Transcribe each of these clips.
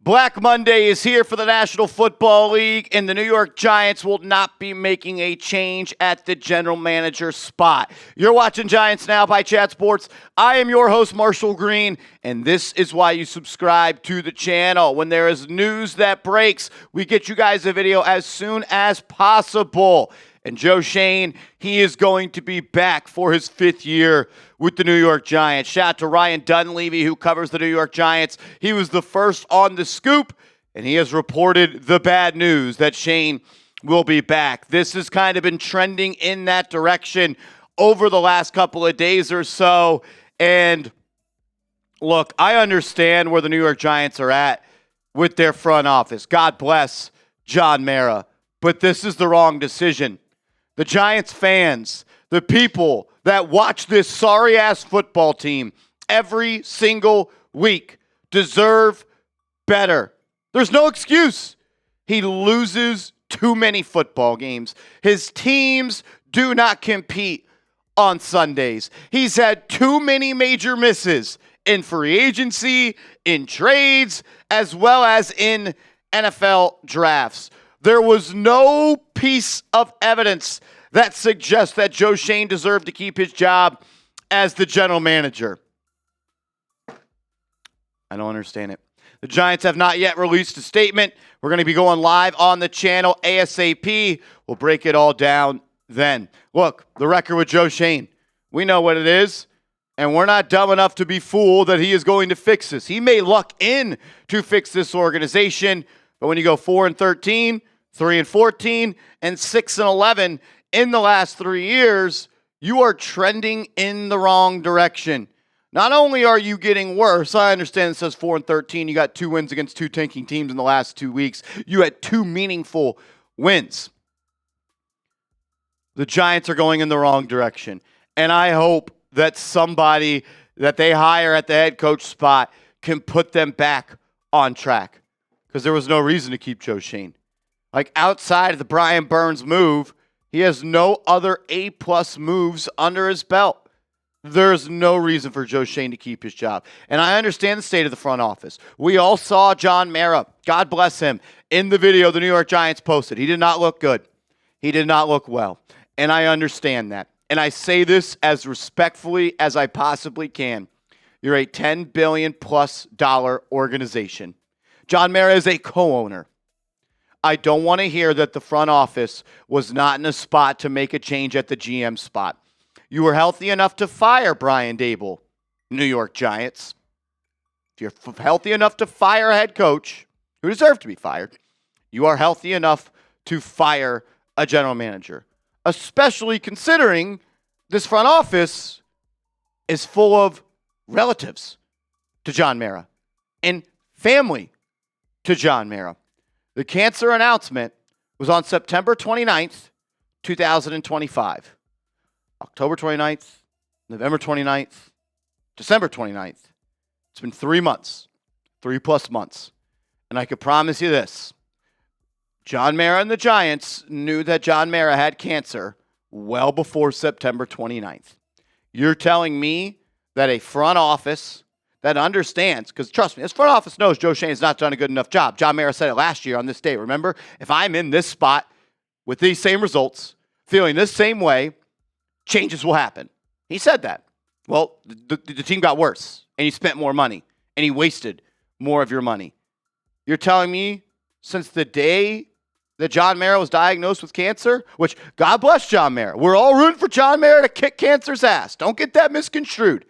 Black Monday is here for the National Football League, and the New York Giants will not be making a change at the general manager spot. You're watching Giants Now by Chat Sports. I am your host, Marshall Green, and this is why you subscribe to the channel. When there is news that breaks, we get you guys a video as soon as possible. And Joe Schoen, he is going to be back for his 5th year with the New York Giants. Shout out to Ryan Dunleavy, who covers the New York Giants. He was the first on the scoop, and he has reported the bad news that Schoen will be back. This has kind of been trending in that direction over the last couple of days or so. And look, I understand where the New York Giants are at with their front office. God bless John Mara. But this is the wrong decision. The Giants fans, the people that watch this sorry-ass football team every single week deserve better. There's no excuse. He loses too many football games. His teams do not compete on Sundays. He's had too many major misses in free agency, in trades, as well as in NFL drafts. There was no piece of evidence that suggests that Joe Schoen deserved to keep his job as the general manager. I don't understand it. The Giants have not yet released a statement. We're going to be going live on the channel ASAP. We'll break it all down then. Look, the record with Joe Schoen. We know what it is, and we're not dumb enough to be fooled that he is going to fix this. He may luck in to fix this organization, but when you go 4-13, 3-14, and 6-11 in the last 3 years, you are trending in the wrong direction. Not only are you getting worse, I understand it says 4-13. You got 2 wins against 2 tanking teams in the last 2 weeks. You had 2 meaningful wins. The Giants are going in the wrong direction. And I hope that somebody that they hire at the head coach spot can put them back on track. Because there was no reason to keep Joe Schoen. Like, outside of the Brian Burns move, he has no other A-plus moves under his belt. There's no reason for Joe Schoen to keep his job. And I understand the state of the front office. We all saw John Mara, God bless him, in the video the New York Giants posted. He did not look good. He did not look well. And I understand that. And I say this as respectfully as I possibly can. You're a $10 billion-plus organization. John Mara is a co-owner. I don't want to hear that the front office was not in a spot to make a change at the GM spot. You were healthy enough to fire Brian Daboll, New York Giants. If you're healthy enough to fire a head coach who deserved to be fired, you are healthy enough to fire a general manager, especially considering this front office is full of relatives to John Mara and family to John Mara. The cancer announcement was on September 29th, 2025. October 29th, November 29th, December 29th. It's been 3 months, 3+ months. And I could promise you this. John Mara and the Giants knew that John Mara had cancer well before September 29th. You're telling me that a front office that understands, because trust me, this front office knows Joe Schoen has not done a good enough job. John Mara said it last year on this day. Remember, if I'm in this spot with these same results, feeling this same way, changes will happen. He said that. Well, the team got worse, and he spent more money, and he wasted more of your money. You're telling me since the day that John Mara was diagnosed with cancer, which God bless John Mara. We're all rooting for John Mara to kick cancer's ass. Don't get that misconstrued.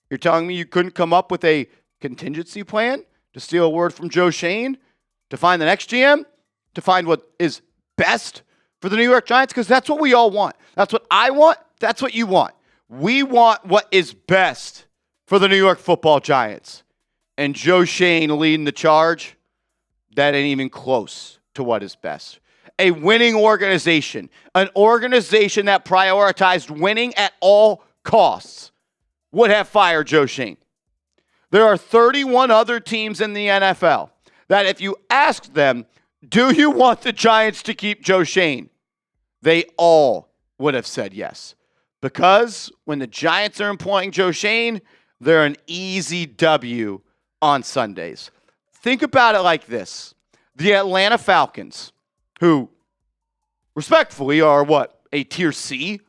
You're telling me you couldn't come up with a contingency plan to steal a word from Joe Schoen, to find the next GM, to find what is best for the New York Giants? Because that's what we all want. That's what I want. That's what you want. We want what is best for the New York Football Giants. And Joe Schoen leading the charge, that ain't even close to what is best. A winning organization, an organization that prioritized winning at all costs, would have fired Joe Schoen. There are 31 other teams in the NFL that if you asked them, do you want the Giants to keep Joe Schoen? They all would have said yes. Because when the Giants are employing Joe Schoen, they're an easy W on Sundays. think about it like this. The Atlanta Falcons, who respectfully are what? A tier C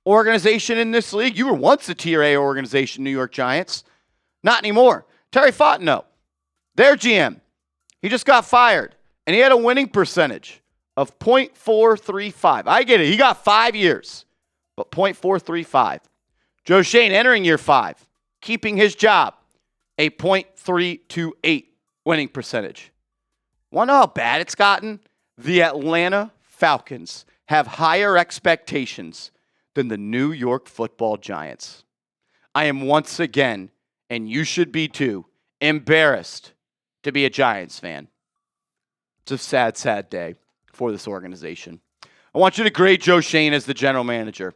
organization in this league? You were once a tier A organization, New York Giants. Not anymore. Terry Fontenot, their GM, he just got fired, and he had a winning percentage of .435. I get it. He got 5 years, but .435. Joe Schoen entering year 5, keeping his job, a .328 winning percentage. Want to know how bad it's gotten? The Atlanta Falcons have higher expectations than the New York Football Giants. I am once again, and you should be too, embarrassed to be a Giants fan. It's a sad, sad day for this organization. I want you to grade Joe Schoen as the general manager.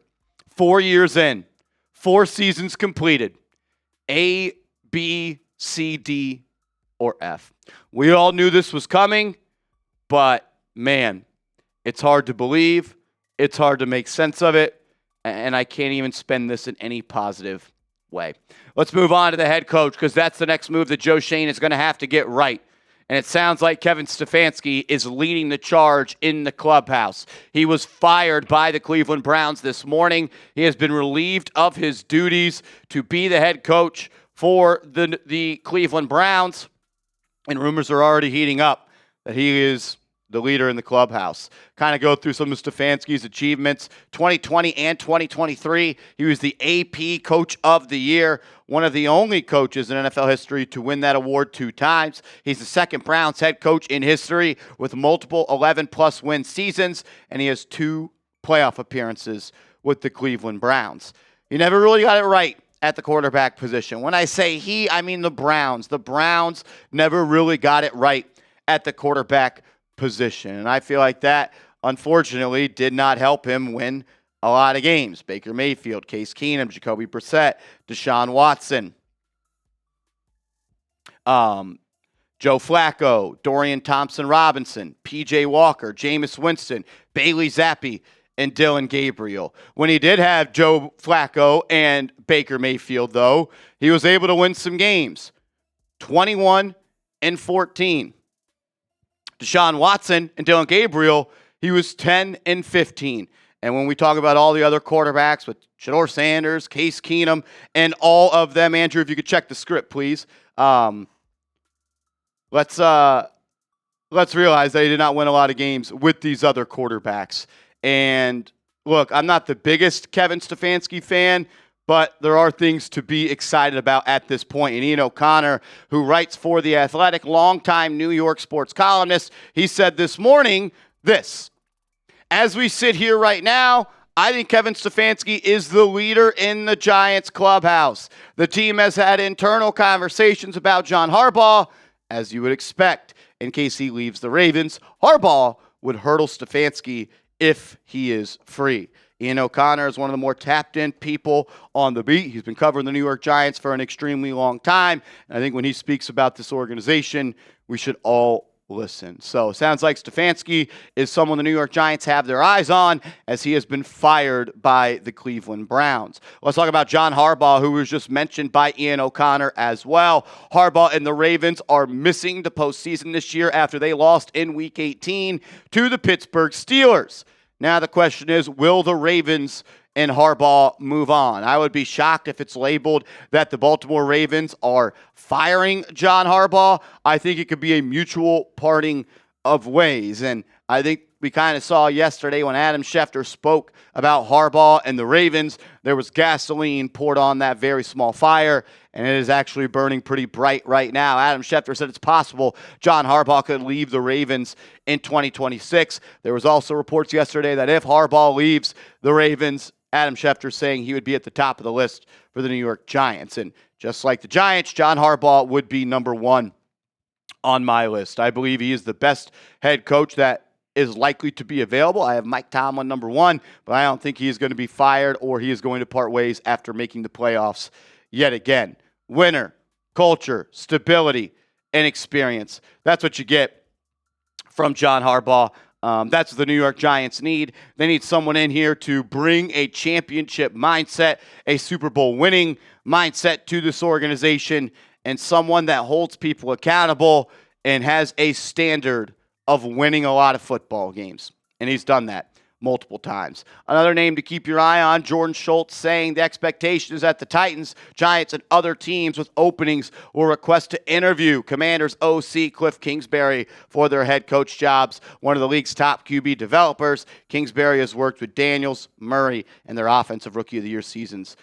4 years in, 4 seasons completed. A, B, C, D, or F. We all knew this was coming, but man, it's hard to believe. It's hard to make sense of it, and I can't even spend this in any positive way. Let's move on to the head coach, because that's the next move that Joe Schoen is going to have to get right. And it sounds like Kevin Stefanski is leading the charge in the clubhouse. He was fired by the Cleveland Browns this morning. He has been relieved of his duties to be the head coach for the Cleveland Browns. And rumors are already heating up that he is the leader in the clubhouse. Kind of go through some of Stefanski's achievements. 2020 and 2023, he was the AP Coach of the Year, one of the only coaches in NFL history to win that award 2 times. He's the second Browns head coach in history with multiple 11-plus win seasons, and he has 2 playoff appearances with the Cleveland Browns. He never really got it right at the quarterback position. When I say he, I mean the Browns. The Browns never really got it right at the quarterback position. And I feel like that, unfortunately, did not help him win a lot of games. Baker Mayfield, Case Keenum, Jacoby Brissett, Deshaun Watson, Joe Flacco, Dorian Thompson-Robinson, P.J. Walker, Jameis Winston, Bailey Zappi, and Dylan Gabriel. When he did have Joe Flacco and Baker Mayfield, though, he was able to win some games. 21-14. Deshaun Watson and Dylan Gabriel, he was 10-15. And when we talk about all the other quarterbacks with Shedeur Sanders, Case Keenum, and all of them, Andrew, if you could check the script, please. Let's realize that he did not win a lot of games with these other quarterbacks. And look, I'm not the biggest Kevin Stefanski fan, but there are things to be excited about at this point. And Ian O'Connor, who writes for The Athletic, longtime New York sports columnist, he said this morning this: as we sit here right now, I think Kevin Stefanski is the leader in the Giants clubhouse. The team has had internal conversations about John Harbaugh, as you would expect. In case he leaves the Ravens, Harbaugh would hurdle Stefanski if he is free. Ian O'Connor is one of the more tapped-in people on the beat. He's been covering the New York Giants for an extremely long time. And I think when he speaks about this organization, we should all listen. So it sounds like Stefanski is someone the New York Giants have their eyes on, as he has been fired by the Cleveland Browns. Let's talk about John Harbaugh, who was just mentioned by Ian O'Connor as well. Harbaugh and the Ravens are missing the postseason this year after they lost in Week 18 to the Pittsburgh Steelers. Now the question is, will the Ravens and Harbaugh move on? I would be shocked if it's labeled that the Baltimore Ravens are firing John Harbaugh. I think it could be a mutual parting of ways. And I think we kind of saw yesterday when Adam Schefter spoke about Harbaugh and the Ravens, there was gasoline poured on that very small fire, and it is actually burning pretty bright right now. Adam Schefter said it's possible John Harbaugh could leave the Ravens in 2026. There was also reports yesterday that if Harbaugh leaves the Ravens, Adam Schefter saying he would be at the top of the list for the New York Giants. And just like the Giants, John Harbaugh would be number 1 on my list. I believe he is the best head coach that is likely to be available. I have Mike Tomlin number 1, but I don't think he is going to be fired or he is going to part ways after making the playoffs yet again. Winner, culture, stability, and experience. That's what you get from John Harbaugh. That's what the New York Giants need. They need someone in here to bring a championship mindset, a Super Bowl winning mindset to this organization, and someone that holds people accountable and has a standard of winning a lot of football games. And he's done that multiple times. Another name to keep your eye on, Jordan Schultz, saying the expectation is that the Titans, Giants, and other teams with openings will request to interview Commanders OC Cliff Kingsbury for their head coach jobs. One of the league's top QB developers, Kingsbury has worked with Daniels, Murray, and their offensive rookie of the year seasons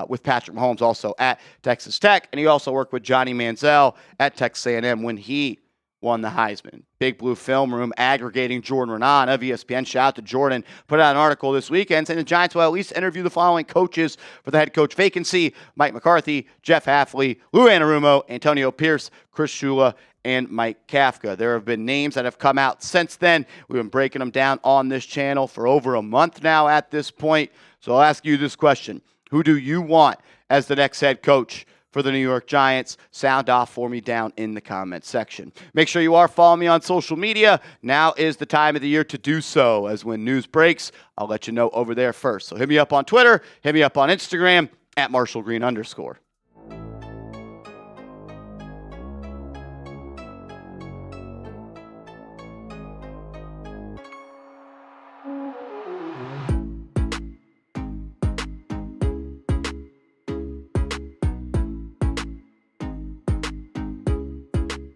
with Patrick Mahomes also at Texas Tech. And he also worked with Johnny Manziel at Texas A&M when he won the Heisman. Big Blue Film Room aggregating Jordan Renan of ESPN. Shout out to Jordan. Put out an article this weekend saying the Giants will at least interview the following coaches for the head coach vacancy: Mike McCarthy, Jeff Hafley, Lou Anarumo, Antonio Pierce, Chris Shula, and Mike Kafka. There have been names that have come out since then. We've been breaking them down on this channel for over a month now at this point. So I'll ask you this question. Who do you want as the next head coach for the New York Giants? Sound off for me down in the comments section. Make sure you are following me on social media. Now is the time of the year to do so, as when news breaks, I'll let you know over there first. So hit me up on Twitter, hit me up on Instagram, @MarshallGreen_.